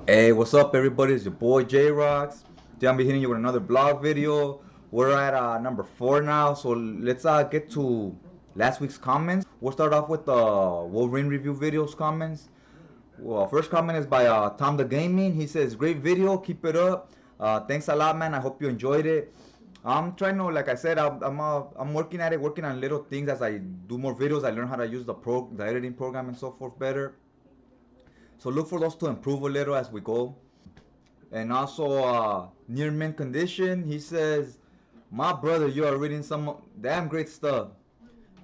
Hey, what's up, everybody? It's your boy J Rocks. Today I'm be hitting you with another vlog video. We're at number 4 now, so let's get to last week's comments. We'll start off with the Wolverine review videos comments. Well, first comment is by Tom the Gaming. He says, "Great video, keep it up. Thanks a lot, man. I hope you enjoyed it. I'm trying to, like I said, I'm working at it, working on little things as I do more videos. I learn how to use the editing program and so forth better. So look for those to improve a little as we go." And also, near mint condition, he says, "My brother, you are reading some damn great stuff."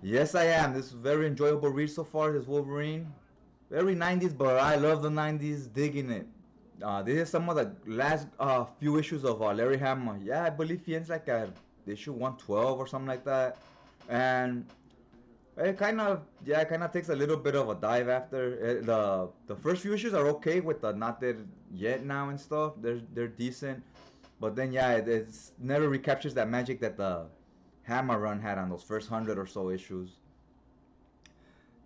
Yes, I am. This is very enjoyable read so far. This Wolverine, very 90s, but I love the 90s. Digging it. This is some of the last few issues of Larry Hama. Yeah, I believe he ends like at issue 112 or something like that. And it kind of takes a little bit of a dive after. The first few issues are okay with the not there yet now and stuff. They're decent, but then yeah, it's never recaptures that magic that the Hammer run had on those first 100 or so issues.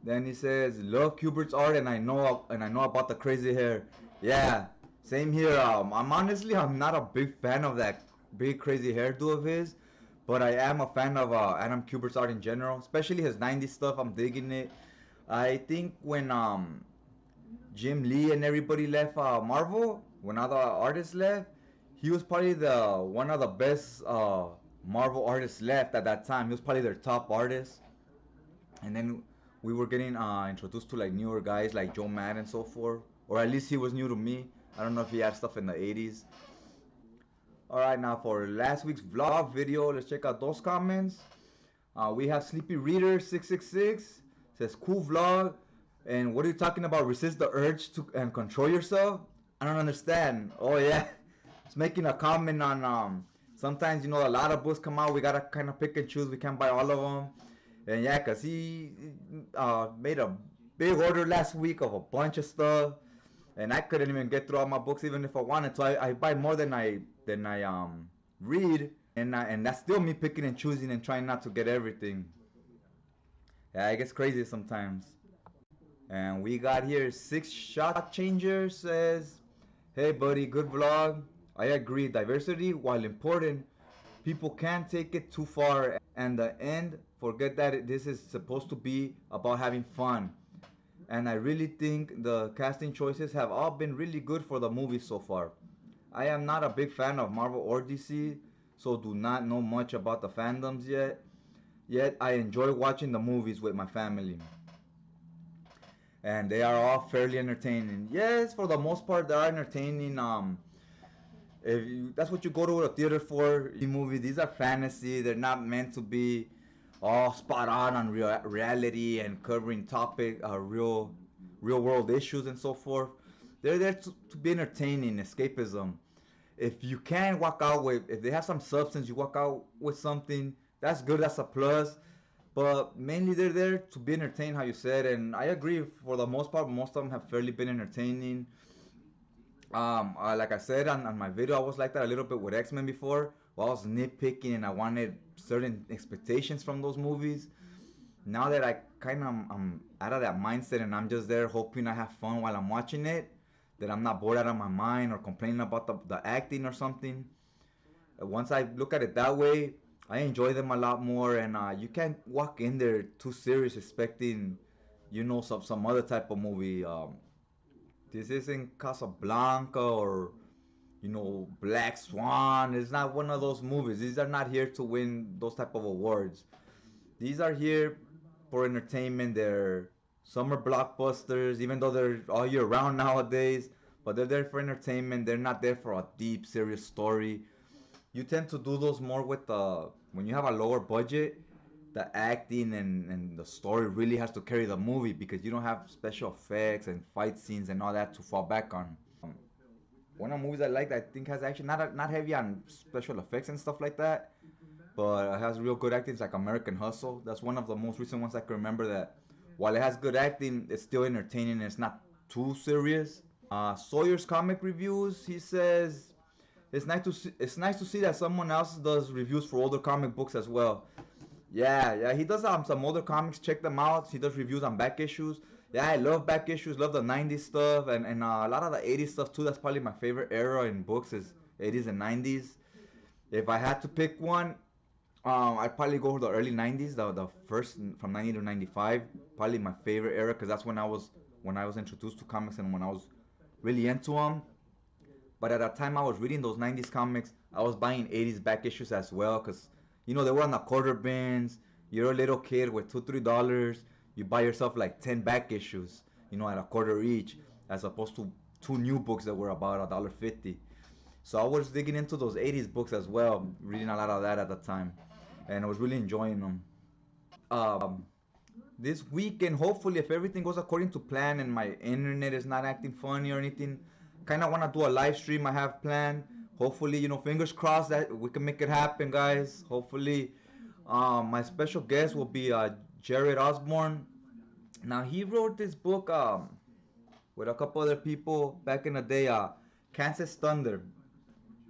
Then he says, "Love Kubert's art, and I know about the crazy hair." Yeah, same here. I'm not a big fan of that big crazy hairdo of his, but I am a fan of Adam Kubert's art in general, especially his 90s stuff. I'm digging it. I think when Jim Lee and everybody left Marvel, when other artists left, he was probably the one of the best Marvel artists left at that time. He was probably their top artist, and then we were getting introduced to like newer guys like Joe Madden and so forth, or at least he was new to me. I don't know if he had stuff in the 80s. All right, now for last week's vlog video, let's check out those comments. We have Sleepy Reader 666 says, "Cool vlog." And what are you talking about? Resist the urge to and control yourself? I don't understand. Oh yeah, it's making a comment on sometimes a lot of books come out. We gotta kind of pick and choose. We can't buy all of them. And yeah, cause he made a big order last week of a bunch of stuff, and I couldn't even get through all my books even if I wanted to. I buy more than I read, and that's still me picking and choosing and trying not to get everything. Yeah, it gets crazy sometimes. And we got here Six Shot Changer says, "Hey buddy, good vlog. I agree. Diversity, while important, people can't take it too far, and the end forget that this is supposed to be about having fun. And I really think the casting choices have all been really good for the movie so far. I am not a big fan of Marvel or DC, so do not know much about the fandoms yet. Yet I enjoy watching the movies with my family, and they are all fairly entertaining. Yes, for the most part, they are entertaining. That's what you go to a theater for. Movies, these are fantasy. They're not meant to be all spot on reality and covering real world issues and so forth. They're there to be entertaining, escapism. If you can walk out with, if they have some substance, you walk out with something. That's good. That's a plus. But mainly they're there to be entertained, how you said, and I agree. For the most part, most of them have fairly been entertaining. Like I said on my video, I was like that a little bit with X-Men before. Well, I was nitpicking and I wanted certain expectations from those movies. Now that I kind of I'm out of that mindset and I'm just there hoping I have fun while I'm watching it, that I'm not bored out of my mind or complaining about the acting or something. Once I look at it that way, I enjoy them a lot more. And you can't walk in there too serious expecting, some other type of movie. This isn't Casablanca or Black Swan. It's not one of those movies. These are not here to win those type of awards. These are here for entertainment. They're summer blockbusters, even though they're all year round nowadays. But they're there for entertainment. They're not there for a deep, serious story. You tend to do those more with when you have a lower budget. The acting and the story really has to carry the movie because you don't have special effects and fight scenes and all that to fall back on. One of the movies I like that I think has actually not heavy on special effects and stuff like that, but it has real good acting. It's like American Hustle. That's one of the most recent ones I can remember that while it has good acting, it's still entertaining and it's not too serious. Sawyer's comic reviews. He says it's nice to see that someone else does reviews for older comic books as well. Yeah, he does some older comics. Check them out. He does reviews on back issues. Yeah, I love back issues, love the 90s stuff, and a lot of the 80s stuff too. That's probably my favorite era in books is 80s and 90s. If I had to pick one, I'd probably go for the early 90s, the first from 90 to 95. Probably my favorite era because that's when I was introduced to comics and when I was really into them. But at that time I was reading those 90s comics, I was buying 80s back issues as well because they were on the quarter bins. You're a little kid with $2-3. You buy yourself like 10 back issues, at a quarter each, as opposed to two new books that were about $1.50. So I was digging into those 80s books as well, reading a lot of that at the time, and I was really enjoying them. This weekend, hopefully, if everything goes according to plan and my internet is not acting funny or anything, kind of want to do a live stream I have planned. Hopefully, fingers crossed that we can make it happen, guys. Hopefully, my special guest will be Jared Osborne. Now, he wrote this book with a couple other people back in the day, Kansas Thunder.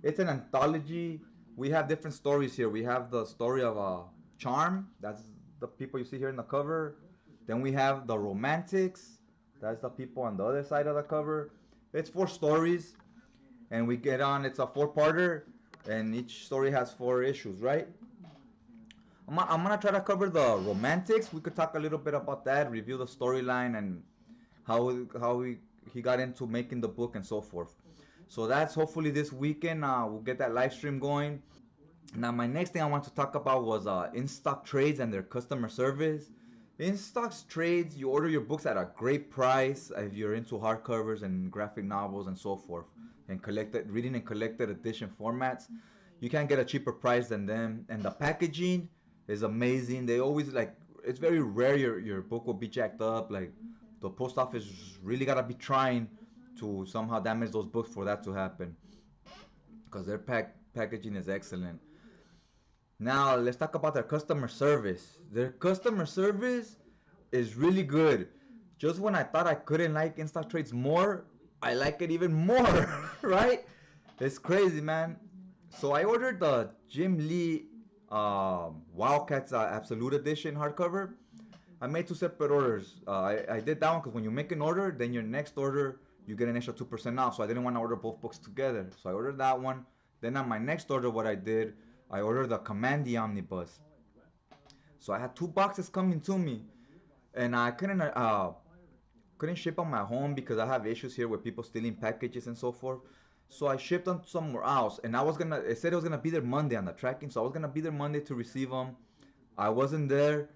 It's an anthology. We have different stories here. We have the story of Charm. That's the people you see here in the cover. Then we have the Romantics. That's the people on the other side of the cover. It's 4 stories, and we get on. It's a 4-parter, and each story has 4 issues, right? I'm gonna try to cover the Romantics. We could talk a little bit about that, review the storyline, and how he got into making the book and so forth. So that's hopefully this weekend. We'll get that live stream going. Now, my next thing I want to talk about was InstockTrades and their customer service. InstockTrades, you order your books at a great price if you're into hardcovers and graphic novels and so forth, and reading and collected edition formats. You can't get a cheaper price than them, and the packaging is amazing. They always it's very rare your book will be jacked up. Like the post office really gotta be trying to somehow damage those books for that to happen, because their packaging is excellent. Now let's talk about their customer service. Their customer service is really good. Just when I thought I couldn't like InstockTrades more, I like it even more, right? It's crazy, man. So I ordered the Jim Lee Wildcats Absolute Edition hardcover. I made 2 separate orders. I did that one because when you make an order, then your next order you get an extra 2% off. So I didn't want to order both books together. So I ordered that one. Then on my next order, what I did, I ordered the Commandy Omnibus. So I had 2 boxes coming to me, and I couldn't ship them at home because I have issues here with people stealing packages and so forth. So I shipped them somewhere else, and it said it was gonna be there Monday on the tracking, so I was gonna be there Monday to receive them. I wasn't there,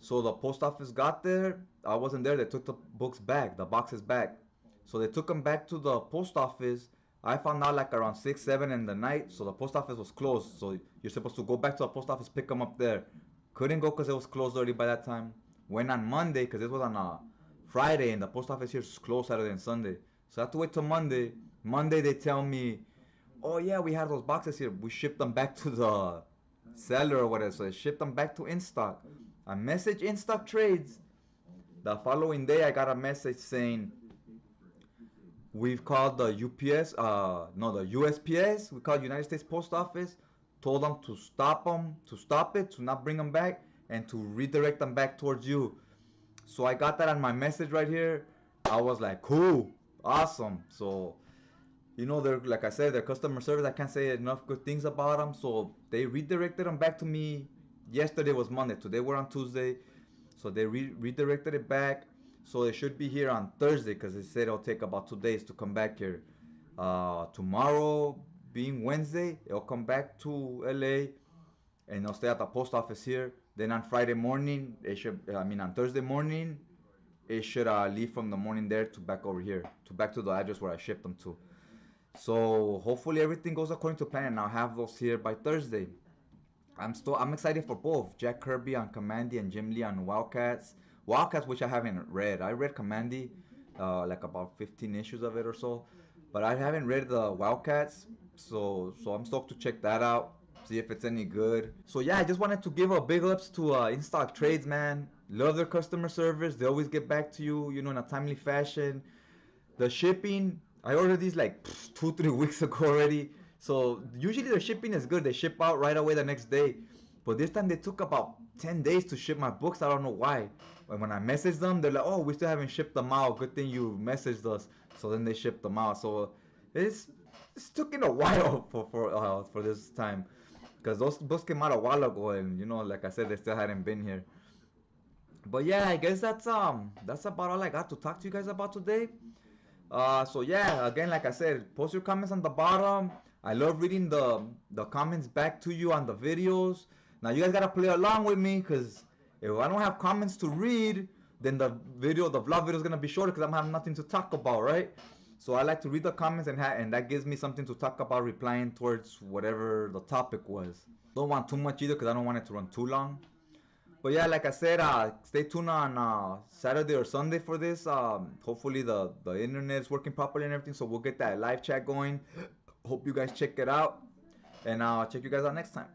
so the post office got there. I wasn't there. They took the books back, the boxes back. So they took them back to the post office. I found out like around 6, 7 in the night, so the post office was closed. So you're supposed to go back to the post office, pick them up there. Couldn't go because it was closed already by that time. Went on Monday because it was on a Friday, and the post office here is closed Saturday and Sunday. So I had to wait till Monday. Monday they tell me, oh yeah, we have those boxes here. We shipped them back to the seller or whatever. So I shipped them back to InStock. I messaged InstockTrades. The following day I got a message saying, we've called the UPS, no, the USPS. We called United States Post Office, told them to stop it, to not bring them back, and to redirect them back towards you. So I got that on my message right here. I was like, cool, awesome. So, they're, like I said, their customer service, I can't say enough good things about them. So they redirected them back to me. Yesterday was Monday. Today we're on Tuesday. So they redirected it back. So they should be here on Thursday because they said it'll take about 2 days to come back here. Tomorrow being Wednesday, it'll come back to LA and it'll stay at the post office here. Then on Friday morning, on Thursday morning, it should leave from the morning there to back over here, to back to the address where I shipped them to. So hopefully everything goes according to plan and I'll have those here by Thursday. I'm excited for both Jack Kirby on Commandy and Jim Lee on Wildcats. Wildcats, which I haven't read. I read Commandy, like about 15 issues of it or so, but I haven't read the Wildcats. So I'm stoked to check that out, see if it's any good. So yeah, I just wanted to give a big ups to InstockTrades, man. Love their customer service. They always get back to you, in a timely fashion. The shipping, I ordered these like 2-3 weeks ago already. So usually their shipping is good. They ship out right away the next day. But this time they took about 10 days to ship my books. I don't know why. when I messaged them, they're like, oh, we still haven't shipped them out. Good thing you messaged us. So then they shipped them out. So it's it's taking a while for this time, because those books came out a while ago, and you know, like I said, they still hadn't been here. But yeah, I guess that's about all I got to talk to you guys about today. So yeah, again, like I said, post your comments on the bottom. I love reading the comments back to you on the videos. Now you guys gotta play along with me, cause if I don't have comments to read, then the vlog video is gonna be shorter, cause I'm having nothing to talk about, right? So I like to read the comments, and that gives me something to talk about, replying towards whatever the topic was. Don't want too much either, cause I don't want it to run too long. But yeah, like I said, stay tuned on Saturday or Sunday for this. Hopefully the internet is working properly and everything, so we'll get that live chat going. Hope you guys check it out, and I'll check you guys out next time.